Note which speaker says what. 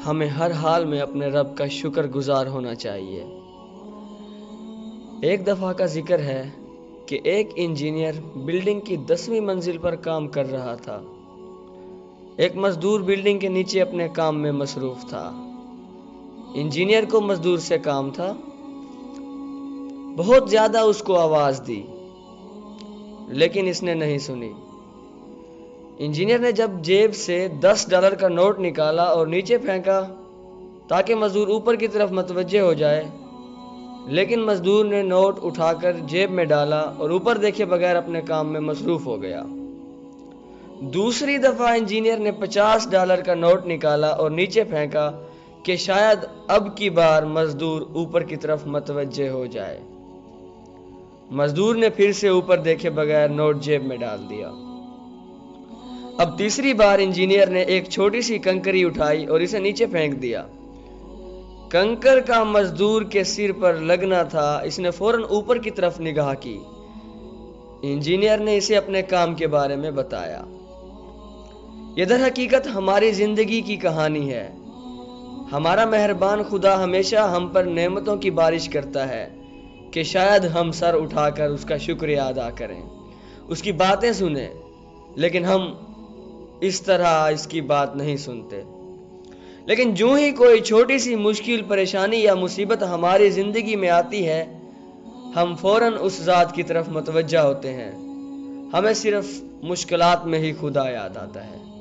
Speaker 1: ہمیں ہر حال میں اپنے رب کا شکر گزار ہونا چاہیے۔ ایک دفعہ کا ذکر ہے کہ ایک انجینئر بلڈنگ کی 10ویں منزل پر کام کر رہا تھا۔ ایک مزدور بلڈنگ کے نیچے اپنے کام میں مصروف تھا۔ انجینئر کو مزدور سے کام تھا۔ بہت زیادہ اس کو آواز دی، لیکن اس نے نہیں سنی۔ انجینئر نے جب جیب سے $10 کا نوٹ نکالا اور نیچے پھینکا تاکہ مزدور اوپر کی طرف متوجہ ہو جائے، لیکن مزدور نے نوٹ اٹھا کر جیب میں ڈالا اور اوپر دیکھے بغیر اپنے کام میں مصروف ہو گیا۔ دوسری دفعہ انجینئر نے $50 کا نوٹ نکالا اور نیچے پھینکا کہ شاید اب کی بار مزدور اوپر کی طرف متوجہ ہو جائے۔ مزدور نے پھر سے اوپر دیکھے بغیر نوٹ جیب میں ڈال دیا۔ اب تیسری بار انجینئر نے ایک چھوٹی سی کنکری اٹھائی اور اسے نیچے پھینک دیا۔ کنکر کا مزدور کے سر پر لگنا تھا۔ اس نے فوراً اوپر کی طرف نگاہ کی۔ انجینئر نے اسے اپنے کام کے بارے میں بتایا۔ یہ در حقیقت ہماری زندگی کی کہانی ہے۔ ہمارا مہربان خدا ہمیشہ ہم پر نعمتوں کی بارش کرتا ہے کہ شاید ہم سر اٹھا کر اس کا شکریہ ادا کریں، اس کی باتیں سنیں، لیکن ہم اس طرح اس کی بات نہیں سنتے۔ لیکن جو ہی کوئی چھوٹی سی مشکل، پریشانی یا مصیبت ہماری زندگی میں آتی ہے، ہم فوراً اس ذات کی طرف متوجہ ہوتے ہیں۔ ہمیں صرف مشکلات میں ہی خدا یاد آتا ہے۔